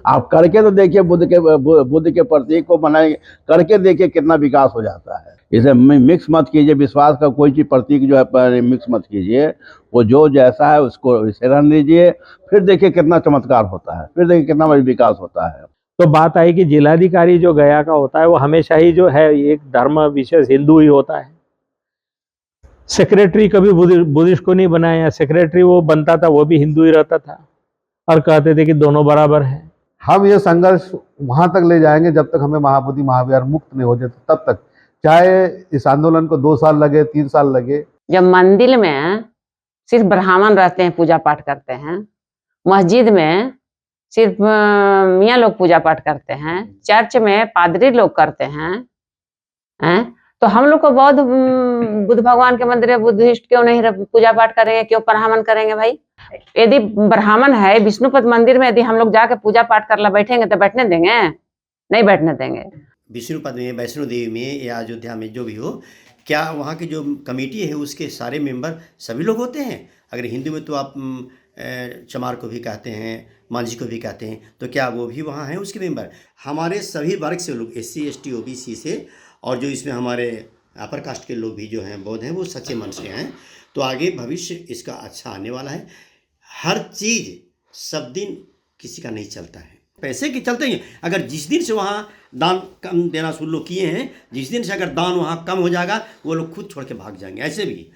आप करके तो देखिए, बुद्ध के प्रतीक को बनाए करके देखिए कितना विकास हो जाता है। इसे मिक्स मत कीजिए, विश्वास का कोई चीज प्रतीक जो है मिक्स मत कीजिए। वो जो जैसा है उसको वैसे रहने दीजिए, फिर देखिए कितना चमत्कार होता है, फिर देखिए कितना विकास होता है। तो बात आई कि जिलाधिकारी जो गया का होता है वो हमेशा ही जो है एक धर्म विशेष हिंदू ही होता है। सेक्रेटरी कभी बुद्धिस्ट को नहीं बनाया, सेक्रेटरी वो बनता था वो भी हिंदू ही रहता था और कहते थे कि दोनों बराबर हैं। हम ये संघर्ष वहां तक ले जाएंगे जब तक हमें महाबोधि महाविहार मुक्त नहीं हो जाते, तब तक, चाहे इस आंदोलन को 2 साल लगे, 3 साल लगे। जब मंदिर में सिर्फ ब्राह्मण रहते हैं, पूजा पाठ करते हैं, मस्जिद में सिर्फ मियाँ लोग पूजा पाठ करते हैं, चर्च में पादरी लोग करते हैं, तो हम लोग को बौद्ध बुद्ध भगवान के मंदिर में बुद्धिस्ट क्यों नहीं पूजा पाठ करेंगे, क्यों ब्राह्मण करेंगे भाई? यदि ब्राह्मण है विष्णुपद मंदिर में, यदि हम लोग जाके पूजा पाठ करला बैठेंगे तो बैठने देंगे? नहीं बैठने देंगे। विष्णुपद में, वैष्णो देवी में या अयोध्या में जो भी हो, क्या वहाँ की जो कमेटी है उसके सारे मेंबर सभी लोग होते हैं? अगर हिंदू में तो आप चमार को भी कहते हैं, मांझी को भी कहते हैं, तो क्या वो भी वहाँ हैं उसके मेंबर? हमारे सभी वर्ग से लोग, SC ST OBC से, और जो इसमें हमारे अपर कास्ट के लोग भी जो हैं बौद्ध हैं, वो सच्चे मन से हैं। तो आगे भविष्य इसका अच्छा आने वाला है। हर चीज़ सब दिन किसी का नहीं चलता है, पैसे के चलते ही। अगर जिस दिन से वहाँ दान कम देना शुरू लोग किए हैं, जिस दिन से अगर दान वहाँ कम हो जाएगा, वो लोग खुद छोड़ के भाग जाएंगे। ऐसे भी।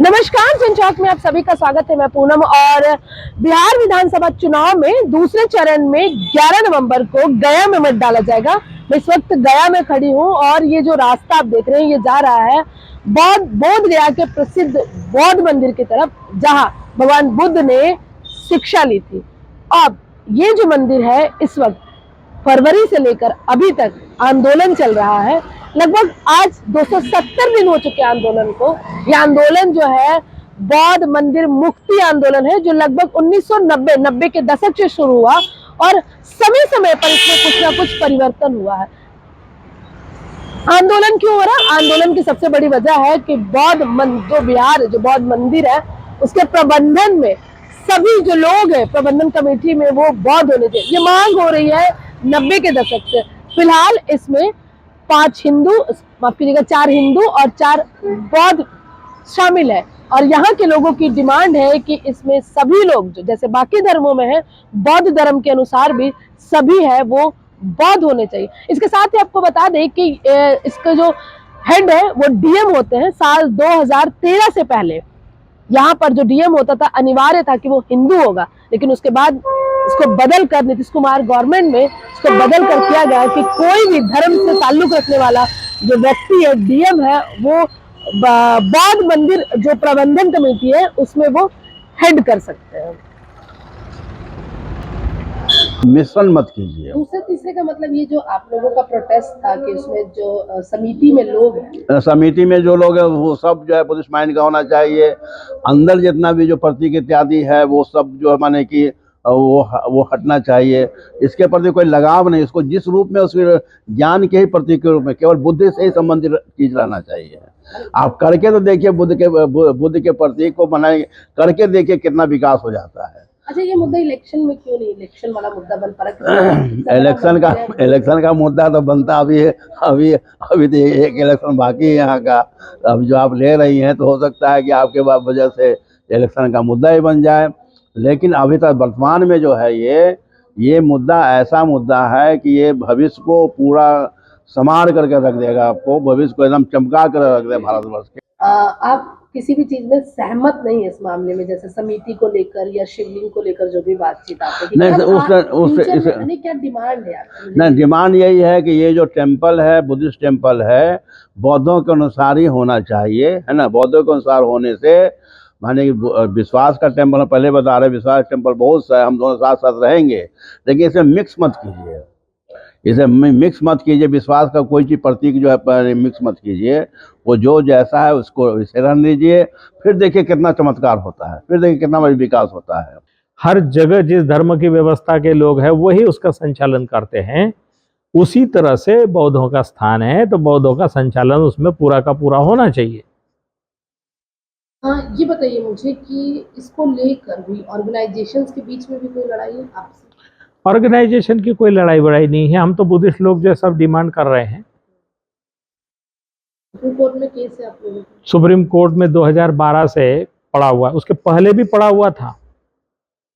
नमस्कार, जनचौक में आप सभी का स्वागत है। मैं पूनम। और बिहार विधानसभा चुनाव में दूसरे चरण में 11 नवंबर को गया में मत डाला जाएगा। मैं इस वक्त गया में खड़ी हूँ और ये जो रास्ता आप देख रहे हैं ये जा रहा है बोध गया के प्रसिद्ध बौद्ध मंदिर की तरफ, जहाँ भगवान बुद्ध ने शिक्षा ली थी। अब ये जो मंदिर है, इस वक्त फरवरी से लेकर अभी तक आंदोलन चल रहा है। लगभग आज 270 दिन हो चुके आंदोलन को। यह आंदोलन जो है बौद्ध मंदिर मुक्ति आंदोलन है, जो लगभग 1990 के दशक से शुरू हुआ और समय समय पर इसमें कुछ ना कुछ परिवर्तन हुआ है। आंदोलन क्यों हो रहा? आंदोलन की सबसे बड़ी वजह है कि जो बौद्ध मंदिर है उसके प्रबंधन में सभी जो लोग हैं प्रबंधन कमेटी में, वो बौद्ध होने चाहिए। ये मांग हो रही है 90 के दशक से। फिलहाल इसमें 4 हिंदू और 4 बौद्ध शामिल है। और यहाँ के लोगों की डिमांड है कि इसमें सभी लोग, जो जैसे बाकी धर्मों में है, बौद्ध धर्म के अनुसार भी सभी है वो बौद्ध होने चाहिए। इसके साथ ही आपको बता दें कि इसका जो हेड है वो DM होते हैं। साल 2013 से पहले यहाँ पर जो DM होता था, अनिवार्य था कि वो हिंदू होगा, लेकिन उसके बाद इसको बदल कर नीतीश कुमार गवर्नमेंट में इसको बदल कर किया गया कि कोई भी धर्म से ताल्लुक रखने वाला जो व्यक्ति है, DM है, वो बौद्ध मंदिर जो प्रबंधन कमेटी है उसमें वो हेड कर सकते हैं। मिश्रण मत कीजिए। दूसरे तीसरे का मतलब ये जो आप लोगों का प्रोटेस्ट था कि उसमें जो समिति में लोग हैं, समिति में जो लोग हैं वो सब जो है बुद्धिस्ट माइंड का होना चाहिए। अंदर जितना भी जो प्रतीक इत्यादि है वो सब जो है माने कि वो हटना चाहिए। इसके प्रति कोई लगाव नहीं, इसको जिस रूप में उसके ज्ञान के ही प्रतीक के रूप में केवल बुद्धि से ही संबंधित चीज रहना चाहिए। आप करके तो देखिए, बुद्ध के प्रतीक को बनाए करके देखिए कितना विकास हो जाता है। अच्छा, ये मुद्दा इलेक्शन में क्यों नहीं? इलेक्शन वाला मुद्दा बन पड़ा? इलेक्शन का मुद्दा तो बनता अभी तो एक इलेक्शन बाकी है यहाँ का। अब जो आप ले रही हैं तो हो सकता है कि आपके वजह से इलेक्शन का मुद्दा ही बन जाए, लेकिन अभी तक वर्तमान में जो है ये मुद्दा ऐसा मुद्दा है कि ये भविष्य को पूरा संवार करके रख देगा, आपको भविष्य को एकदम चमका कर रख देगा भारतवर्ष के। आप किसी भी चीज में सहमत नहीं है इस मामले में, जैसे समिति को लेकर या शिवलिंग को लेकर जो भी बातचीत आपकी? नहीं, उससे क्या डिमांड है आपकी? नहीं, डिमांड यही है कि ये जो टेम्पल है, बुद्धिस्ट टेम्पल है, बौद्धों के अनुसार ही होना चाहिए, है ना। बौद्धों के अनुसार होने से माने विश्वास का टेम्पल, पहले बता रहे विश्वास टेम्पल बहुत सा है, हम दोनों साथ साथ रहेंगे, लेकिन इसे मिक्स मत कीजिए। विश्वास का कोई चीज प्रतीक जो है मिक्स मत कीजिए। वो जो जैसा है उसको वैसे रहने दीजिए, फिर देखिए कितना चमत्कार होता है, फिर देखिए कितना विकास होता है। हर जगह जिस धर्म की व्यवस्था के लोग हैं वही उसका संचालन करते हैं, उसी तरह से बौद्धों का स्थान है तो बौद्धों का संचालन उसमें पूरा का पूरा होना चाहिए। हाँ, ये बताइए मुझे कि इसको लेकर भी ऑर्गेनाइजेशंस के बीच में भी कोई लड़ाई है आपसे? ऑर्गेनाइजेशन की कोई लड़ाई बड़ाई नहीं है। हम तो बुद्धिस्ट लोग जो सब डिमांड कर रहे हैं। सुप्रीम कोर्ट में केस है आप लोगों का? सुप्रीम कोर्ट में 2012 से पड़ा हुआ, उसके पहले भी पड़ा हुआ था।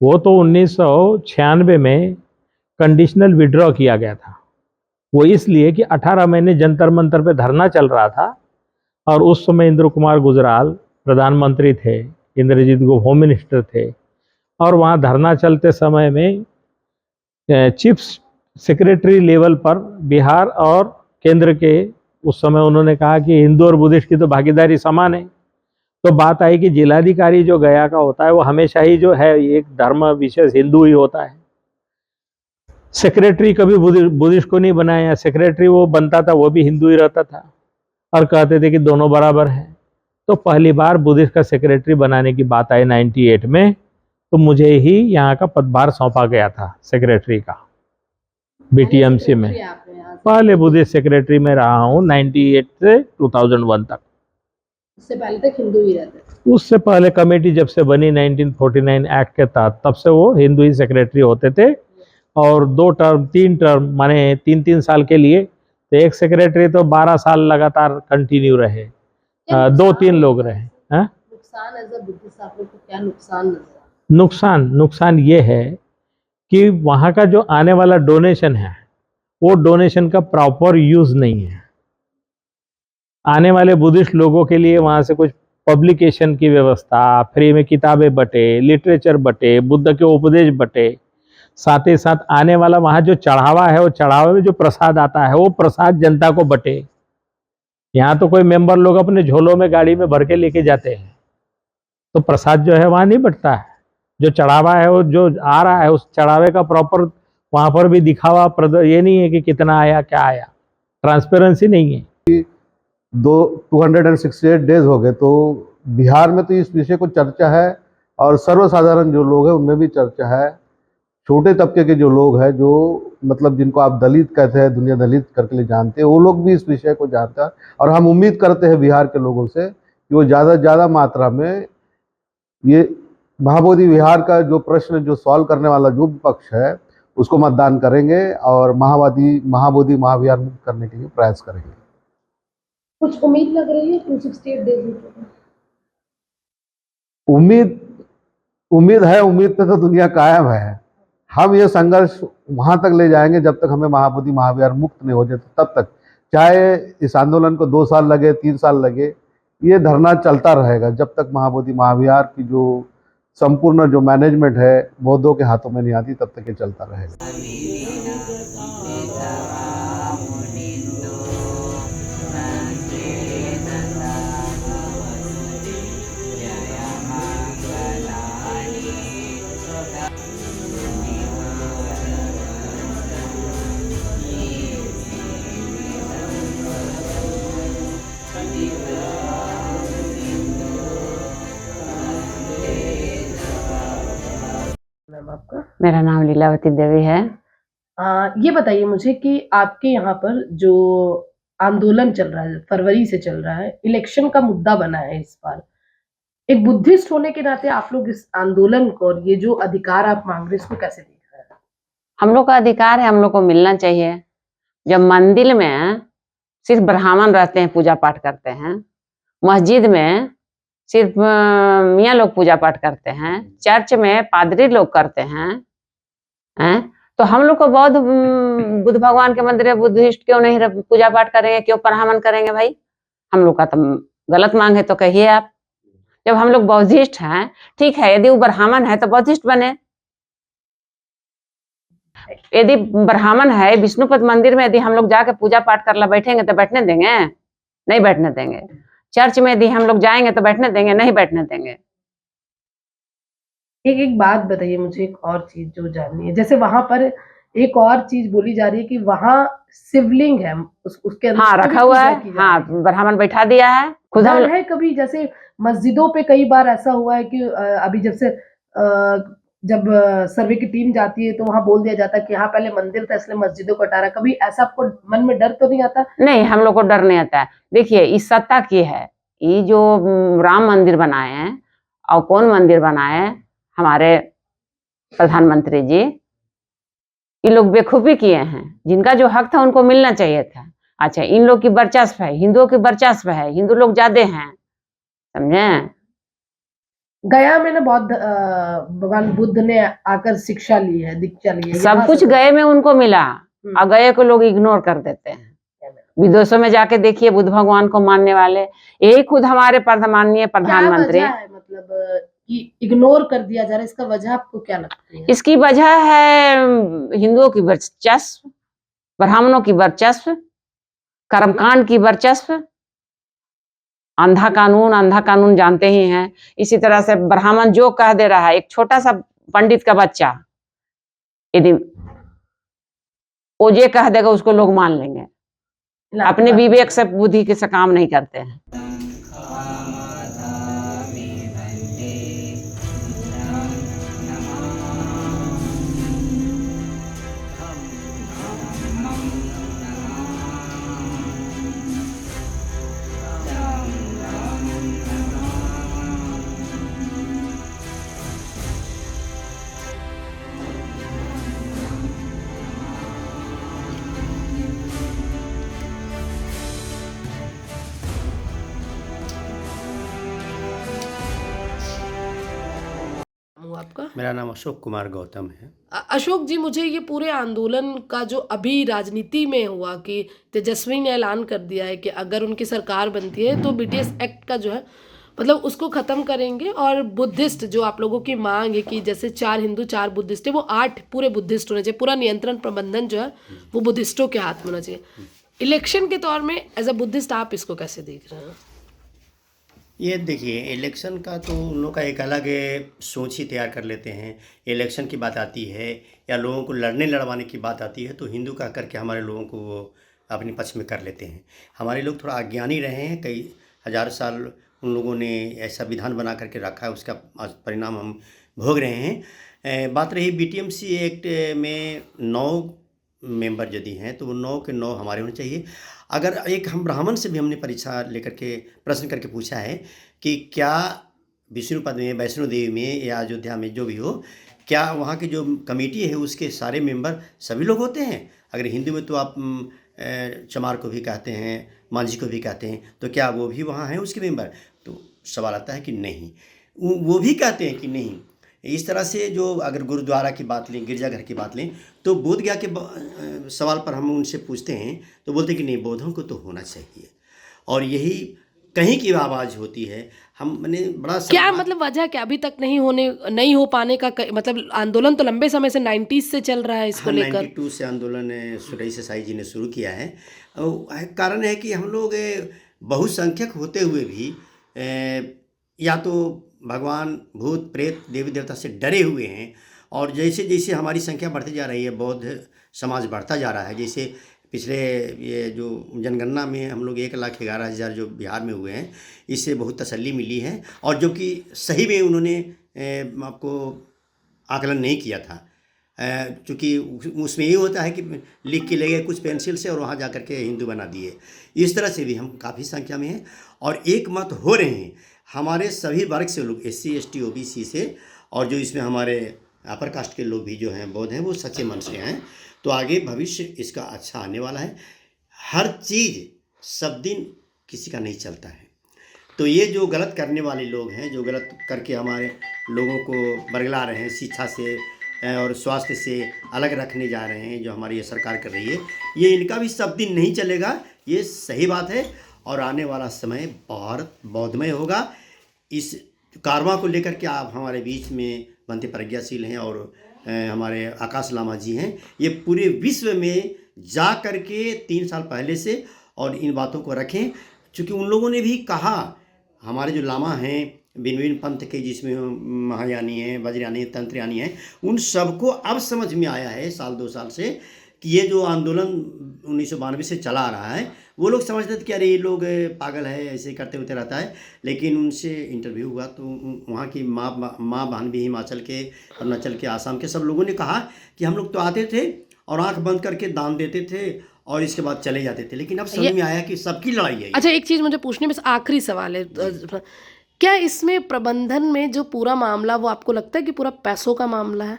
वो तो 1996 में कंडीशनल विड्रॉ किया गया था। वो इसलिए कि 18 महीने जंतर मंतर पे धरना चल रहा था और उस समय इंद्र कुमार गुजराल प्रधानमंत्री थे, इंद्रजीत गुप्ता होम मिनिस्टर थे, और वहाँ धरना चलते समय में चीफ सेक्रेटरी लेवल पर बिहार और केंद्र के उस समय उन्होंने कहा कि हिंदू और बुद्धिस्ट की तो भागीदारी समान है। तो बात आई कि जिलाधिकारी जो गया का होता है वो हमेशा ही जो है एक धर्म विशेष हिंदू ही होता है। सेक्रेटरी कभी बुद्धिस्ट को नहीं बनाया, सेक्रेटरी वो बनता था वो भी हिंदू ही रहता था और कहते थे कि दोनों बराबर हैं। तो पहली बार बुद्धिस्ट का सेक्रेटरी बनाने की बात आई 98 में, तो मुझे ही यहाँ का पदभार सौंपा गया था सेक्रेटरी का बीटीएमसी में। पहले बुद्धिस्ट सेक्रेटरी में रहा हूँ 98 से 2001 तक। उससे पहले तक हिंदू ही रहते थे? उससे पहले कमेटी जब से बनी 1949 एक्ट के तहत, तब से वो हिंदू ही सेक्रेटरी होते थे। और 2 टर्म 3 टर्म माने 3-3 साल के लिए, तो एक सेक्रेटरी तो 12 साल लगातार कंटिन्यू रहे, 2-3 लोग रहे। नुकसान एज अ बुद्धिस्ट आप लोग को क्या नुकसान नजर आया? नुकसान ये है कि वहाँ का जो आने वाला डोनेशन है वो डोनेशन का प्रॉपर यूज नहीं है। आने वाले बुद्धिस्ट लोगों के लिए वहाँ से कुछ पब्लिकेशन की व्यवस्था, फ्री में किताबें बटे, लिटरेचर बटे, बुद्ध के उपदेश बटे, साथ ही साथ आने वाला वहाँ जो चढ़ावा है वो चढ़ावे में जो प्रसाद आता है वो प्रसाद जनता को बटे। यहाँ तो कोई मेंबर लोग अपने झोलों में गाड़ी में भर के लेके जाते हैं, तो प्रसाद जो है वहाँ नहीं बटता है। जो चढ़ावा है वो जो आ रहा है उस चढ़ावे का प्रॉपर वहाँ पर भी दिखावा ये नहीं है कि कितना आया क्या आया, ट्रांसपेरेंसी नहीं है। 268 डेज हो गए, तो बिहार में तो इस विषय को चर्चा है और सर्वसाधारण जो लोग हैं उनमें भी चर्चा है। छोटे तबके के जो लोग हैं, जो मतलब जिनको आप दलित कहते हैं, दुनिया दलित करके जानते हैं, वो लोग भी इस विषय को जानते हैं। और हम उम्मीद करते हैं बिहार के लोगों से कि वो ज़्यादा से ज़्यादा मात्रा में ये महाबोधि विहार का जो प्रश्न जो सॉल्व करने वाला जो पक्ष है उसको मतदान करेंगे और महाबोधि महाविहार मुक्त करने के लिए प्रयास करेंगे। कुछ उम्मीद लग रही है 268 डेज में? उम्मीद है, उम्मीद पे तो दुनिया कायम है। हम ये संघर्ष वहां तक ले जाएंगे जब तक हमें महाबोधि महाविहार मुक्त नहीं हो जाए, तब तक चाहे इस आंदोलन को 2 साल लगे 3 साल लगे, ये धरना चलता रहेगा जब तक महाबोधि महाविहार की जो संपूर्ण जो मैनेजमेंट है बौद्धों के हाथों में नहीं आती, तब तक ये चलता रहेगा। मैम आपका? मेरा नाम लीलावती देवी है। ये बताइए मुझे कि आपके यहाँ पर जो आंदोलन चल रहा है, फरवरी से चल रहा है, इलेक्शन का मुद्दा बना है इस बार। एक बुद्धिस्ट होने के नाते आप लोग इस आंदोलन को और ये जो अधिकार आप मांग रहे हैं इसको कैसे देख रहे हैं? हम लोग का अधिकार है, हम लोग को मिलना चाहिए। जब मंदिर में सिर्फ ब्राह्मण रहते हैं, पूजा पाठ करते हैं, मस्जिद में सिर्फ मियाँ लोग पूजा पाठ करते हैं, चर्च में पादरी लोग करते हैं, तो हम लोग को बौद्ध बुद्ध भगवान के मंदिर में बुद्धिस्ट क्यों नहीं पूजा पाठ करेंगे, क्यों ब्राह्मण करेंगे? भाई हम लोग का तो गलत मांग है तो कहिए आप। जब हम लोग बौद्धिस्ट हैं, ठीक है, यदि वो ब्राह्मण है तो बौद्धिस्ट बने। यदि ब्राह्मण है, विष्णुपद मंदिर में यदि हम लोग जाके पूजा पाठ करला बैठेंगे तो बैठने देंगे? नहीं बैठने देंगे। चर्च में यदि हम लोग जाएंगे तो बैठने देंगे? नहीं बैठने देंगे। एक बात बताइए मुझे, एक और चीज जो जाननी है, जैसे वहां पर एक और चीज बोली जा रही है कि वहां शिवलिंग है, उसके अंदर हाँ रखा हुआ है, हाँ ब्राह्मण बैठा दिया है। खुद हम है कभी जैसे मस्जिदों पे कई बार ऐसा हुआ है कि अभी जब सर्वे की टीम जाती है तो वहां बोल दिया जाता है कि यहाँ पहले मंदिर था इसलिए मस्जिदों को हटा रहा। कभी ऐसा आपको मन में डर तो नहीं आता? नहीं, हम लोग को डर नहीं आता है। देखिए इस सत्ता की है, ये जो राम मंदिर बनाए हैं और कौन मंदिर बनाए? हमारे प्रधानमंत्री जी ये लोग बेखूबी किए हैं। जिनका जो हक था उनको मिलना चाहिए था। अच्छा, इन लोग की वर्चस्व है, हिंदुओं की वर्चस्व है, हिंदू लोग ज्यादा हैं, समझे। गया में ना भगवान बुद्ध ने आकर शिक्षा ली है, दीक्षा ली है, सब यहाँ कुछ से गए में उनको मिला और गए को लोग इग्नोर कर देते हैं। विदेशों में जाके देखिए बुद्ध भगवान को मानने वाले, यही खुद हमारे माननीय प्रधानमंत्री। क्या वजह है मतलब कि इग्नोर कर दिया जा रहा है, इसका वजह आपको क्या लगती है? इसकी वजह है हिंदुओं की वर्चस्व, ब्राह्मणों की वर्चस्व, कर्मकांड की वर्चस्व, अंधा कानून जानते ही हैं। इसी तरह से ब्राह्मण जो कह दे रहा है, एक छोटा सा पंडित का बच्चा यदि वो जे कह देगा उसको लोग मान लेंगे। अपने विवेक से बुद्धि के से काम नहीं करते हैं। आपका? मेरा नाम अशोक कुमार गौतम है। अशोक जी, मुझे ये पूरे आंदोलन का जो अभी राजनीति में हुआ कि तेजस्वी ने ऐलान कर दिया है कि अगर उनकी सरकार बनती है तो बीटीएस एक्ट का जो है मतलब उसको खत्म करेंगे, और बुद्धिस्ट जो आप लोगों की मांग है कि जैसे 4 हिंदू 4 बुद्धिस्ट है, वो 8 पूरे बुद्धिस्ट होने चाहिए, पूरा नियंत्रण प्रबंधन जो है वो बुद्धिस्टों के हाथ में होना चाहिए। इलेक्शन के तौर में एज अ बुद्धिस्ट आप इसको कैसे देख रहे हैं? ये देखिए, इलेक्शन का तो उन लोग का एक अलग सोच ही तैयार कर लेते हैं। इलेक्शन की बात आती है या लोगों को लड़ने लड़वाने की बात आती है तो हिंदू कह करके हमारे लोगों को वो अपने पक्ष में कर लेते हैं। हमारे लोग थोड़ा अज्ञानी रहे हैं, कई हज़ार साल उन लोगों ने ऐसा विधान बना करके रखा है, उसका आज परिणाम हम भोग रहे हैं। बात रही बीटीएमसी एक्ट में 9 मेंबर यदि हैं तो वो 9 के 9 हमारे होने चाहिए। अगर एक हम ब्राह्मण से भी हमने परीक्षा लेकर के प्रश्न करके पूछा है कि क्या विष्णुपद में, वैष्णो देवी में या अयोध्या में जो भी हो, क्या वहाँ की जो कमेटी है उसके सारे मेंबर सभी लोग होते हैं? अगर हिंदू में तो आप चमार को भी कहते हैं, मांझी को भी कहते हैं, तो क्या वो भी वहाँ हैं उसके मेंबर? तो सवाल आता है कि नहीं, वो भी कहते हैं कि नहीं। इस तरह से जो अगर गुरुद्वारा की बात लें, गिरजाघर की बात लें, तो बोध गया के सवाल पर हम उनसे पूछते हैं तो बोलते हैं कि नहीं, बौद्धों को तो होना चाहिए, और यही कहीं की आवाज़ होती है। हम मैंने बड़ा क्या मतलब वजह क्या अभी तक नहीं हो पाने का मतलब आंदोलन तो लंबे समय से 90s से चल रहा है इसको लेकर। 92 से आंदोलन सुरई साई जी ने शुरू किया है। कारण है कि हम लोग बहुसंख्यक होते हुए भी या तो भगवान, भूत, प्रेत, देवी देवता से डरे हुए हैं, और जैसे जैसे हमारी संख्या बढ़ती जा रही है, बौद्ध समाज बढ़ता जा रहा है। जैसे पिछले ये जो जनगणना में हम लोग 1,11,000 जो बिहार में हुए हैं, इससे बहुत तसल्ली मिली है, और जो कि सही में उन्होंने आपको आकलन नहीं किया था, चूँकि उसमें ये होता है कि लिख के ले गए कुछ पेंसिल से और वहाँ जा कर के हिंदू बना दिए। इस तरह से भी हम काफ़ी संख्या में हैं और एक मत हो रहे हैं हमारे सभी वर्ग से लोग, SC ST OBC से, और जो इसमें हमारे अपर कास्ट के लोग भी जो हैं बौद्ध हैं, वो सच्चे मन से हैं। तो आगे भविष्य इसका अच्छा आने वाला है। हर चीज़ सब दिन किसी का नहीं चलता है। तो ये जो गलत करने वाले लोग हैं, जो गलत करके हमारे लोगों को बरगला रहे हैं, शिक्षा से और स्वास्थ्य से अलग रखने जा रहे हैं, जो हमारी ये सरकार कर रही है, ये इनका भी सब दिन नहीं चलेगा, ये सही बात है। और आने वाला समय भारत बौद्धमय होगा। इस कारवां को लेकर के आप हमारे बीच में बनते प्रज्ञाशील हैं, और हमारे आकाश लामा जी हैं, ये पूरे विश्व में जा कर के 3 साल पहले से और इन बातों को रखें, क्योंकि उन लोगों ने भी कहा, हमारे जो लामा हैं भिन्न भिन्न पंथ के, जिसमें महायानी हैं, वज्रयानी हैं, तंत्रयानी हैं, उन सबको अब समझ में आया है साल 2 साल से कि ये जो आंदोलन 1992 से चला आ रहा है, वो लोग समझते थे कि अरे ये लोग पागल है, ऐसे करते होते रहता है। लेकिन उनसे इंटरव्यू हुआ तो वहाँ की माँ बहन भी, हिमाचल के, अरुणाचल के, आसाम के सब लोगों ने कहा कि हम लोग तो आते थे और आंख बंद करके दान देते थे और इसके बाद चले जाते थे, लेकिन अब समझ में आया कि सबकी लड़ाई है। अच्छा, एक चीज़ मुझे पूछनी, बस आखिरी सवाल है, क्या इसमें प्रबंधन में जो पूरा मामला, वो आपको लगता है कि पूरा पैसों का मामला है?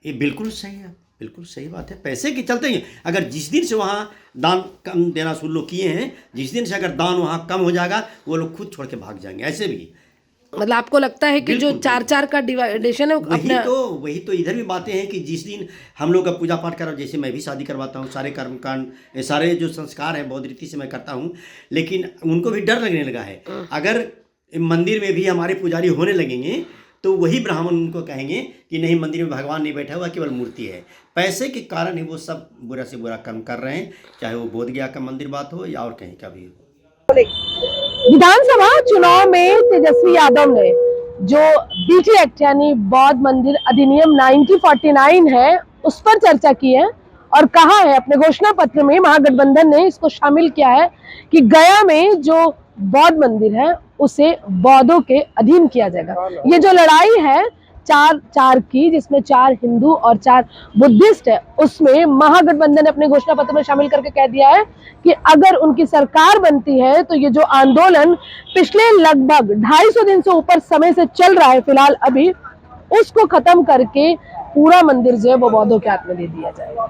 ये बिल्कुल सही है, बिल्कुल सही बात है, पैसे के चलते ही। अगर जिस दिन से वहाँ दान कम देना शुरू लोग किए हैं, जिस दिन से अगर दान वहाँ कम हो जाएगा, वो लोग खुद छोड़ के भाग जाएंगे। ऐसे भी मतलब आपको लगता है कि जो बिल्कुल, 4-4 का डिवाइडेशन है वो अपना वही तो इधर भी बातें हैं कि जिस दिन हम लोग का पूजा पाठ करो, जैसे मैं भी शादी करवाता हूँ, सारे कर्मकांड सारे जो संस्कार हैं बौद्ध रीति से मैं करता हूँ, लेकिन उनको भी डर लगने लगा है। अगर मंदिर में भी हमारे पुजारी होने लगेंगे तो वही ब्राह्मण उनको कहेंगे कि नहीं, मंदिर में भगवान नहीं बैठा हुआ, केवल मूर्ति है। पैसे के कारण ही वो सब बुरा से बुरा कर्म कर रहे हैं, चाहे वो बोध गया का मंदिर बात हो या और कहीं का भी हो। विधानसभा चुनाव में तेजस्वी यादव ने जो बीटी एक्ट यानी बौद्ध मंदिर अधिनियम 1949 है उस पर चर्चा की है और कहा है अपने घोषणा पत्र में, महागठबंधन ने इसको शामिल किया है कि गया में जो बौद्ध मंदिर है उसे बौद्धों के अधीन किया जाएगा। ये जो लड़ाई है 4-4 की, जिसमें 4 हिंदू और 4 बुद्धिस्ट है, उसमें महागठबंधन ने अपने घोषणा पत्र में शामिल करके कह दिया है कि अगर उनकी सरकार बनती है तो ये जो आंदोलन पिछले लगभग 250 दिन से ऊपर समय से चल रहा है फिलहाल अभी, उसको खत्म करके पूरा मंदिर जो है वो बौद्धों के हाथ में दे दिया जाएगा।